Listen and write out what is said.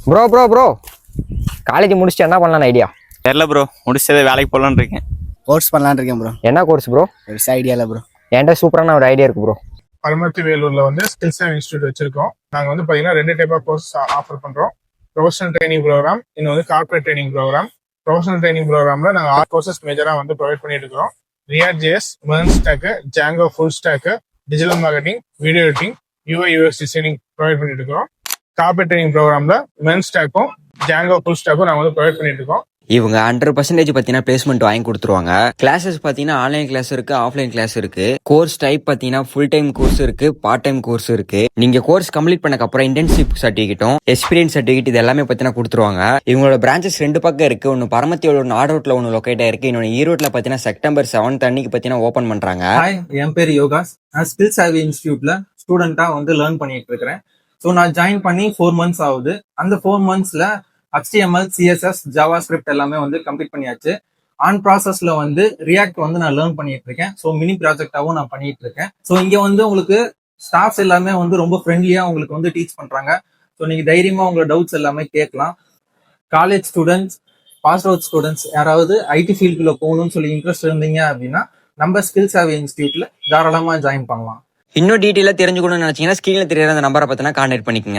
Bro college முடிச்சுட்டு என்ன பண்ணலாம்னு ஐடியா? தெரியல ப்ரோ, முடிச்சதே வேலைக்கு போகலான்னு இருக்கேன். கோர்ஸ் பண்ணலான்னு இருக்கேன் ப்ரோ. என்ன கோர்ஸ் ப்ரோ? பெருசா ஐடியா இல்லை ப்ரோ. என்கிட்ட சூப்பரான ஒரு ஐடியா இருக்கு ப்ரோ. பரமத்தி வேலூர்ல வந்து ஸ்கில்ஸ் அண்ட் இன்ஸ்டியூட் வச்சிருக்கோம். நாங்க வந்து பாத்தீங்கன்னா 2 டைப் ஆஃப் கோர்ஸ் ஆஃபர் பண்றோம். ப்ரொஃபஷனல் ட்ரைனிங் ப்ரோக்ராம், இன்னும் வந்து corporate training program. Professional training ப்ரோக்ராம்ல நாங்க 6 கோர்சஸ் மேஜரா வந்து ப்ரொவைட் பண்ணிட்டு இருக்கோம். React JS, MERN stack, Django full stack, digital marketing, video editing, UI UX designing provide பண்ணிட்டு இருக்கோம். கார்பரேட் ட்ரைனிங் ப்ரோக்ராம்ல மெர்ன் ஸ்டாக்கும் ஜாங்கோ ஃபுல் ஸ்டாக்கும் நாங்க வந்து ப்ரொவைட் பண்ணிட்டு இருக்கோம். இவங்க 100% பார்த்தீங்கன்னா பிளேஸ்மெண்ட் வாங்கி கொடுத்துருவாங்க. கிளாஸஸ் பார்த்தீங்கன்னா ஆன்லைன் கிளாஸ் இருக்கு, ஆஃப்லைன் கிளாஸ் இருக்கு. கோர்ஸ் டைப் பார்த்தீங்கன்னா ஃபுல் டைம் கோர்ஸ் இருக்கு, பார்ட் டைம் கோர்ஸ் இருக்கு. நீங்க கோர்ஸ் கம்ப்ளீட் பண்ணக்கு அப்புறம் இன்டர்ன்ஷிப் சர்டிஃபிகேட்டும் எக்ஸ்பீரியன்ஸ் சர்டிஃபிகேட் இது எல்லாமே பார்த்தீங்கன்னா கொடுத்துருவாங்க. இவங்களோட பிரான்ச்சஸ் 2 பக்கம் இருக்கு. ஒன்னு பரமத்தியோட ஆட் ரோட்ல ஒன்று லொக்கேட் ஆயிருக்கு. இன்னொன்று ஈரோட்ல பார்த்தீங்கன்னா செப்டம்பர் 7 அன்னைக்கு பார்த்தீங்கன்னா ஓப்பன் பண்றாங்க. ஹாய், என் பேர் யோகாஸ். நான் ஸ்கில் சேவி இன்ஸ்டியூட்ல ஸ்டூடெண்டா வந்து லேர்ன் பண்ணிட்டு இருக்கிறேன். ஸோ நான் ஜாயின் பண்ணி 4 months ஆகுது. அந்த 4 monthsல HTML, CSS, JavaScript எல்லாமே வந்து கம்ப்ளீட் பண்ணியாச்சு. ஆன் ப்ராசஸ்ல வந்து ரியாக்ட் வந்து நான் லேர்ன் பண்ணிட்டு இருக்கேன். ஸோ மினி ப்ராஜெக்டாவும் நான் பண்ணிட்டு இருக்கேன். ஸோ இங்க வந்து உங்களுக்கு ஸ்டாஃப்ஸ் எல்லாமே வந்து ரொம்ப ஃப்ரெண்ட்லியா உங்களுக்கு வந்து டீச் பண்றாங்க. ஸோ நீங்க தைரியமா உங்களோட டவுட்ஸ் எல்லாமே கேட்கலாம். College students, pass out students யாராவது ஐடி ஃபீல்டுல போகணும்னு சொல்லி இன்ட்ரெஸ்ட் இருந்தீங்க அப்படின்னா நம்ம ஸ்கில் சேவி இன்ஸ்டியூட்ல தாராளமா ஜாயின் பண்ணலாம். இன்னும் டீட்டெயிலாக தெரிஞ்சுக்கணும்னு நினைச்சீங்கன்னா ஸ்கிரீன்ல தெரியாத அந்த நம்பரை பார்த்தீங்கன்னா கான்டாக்ட் பண்ணிக்கோங்க.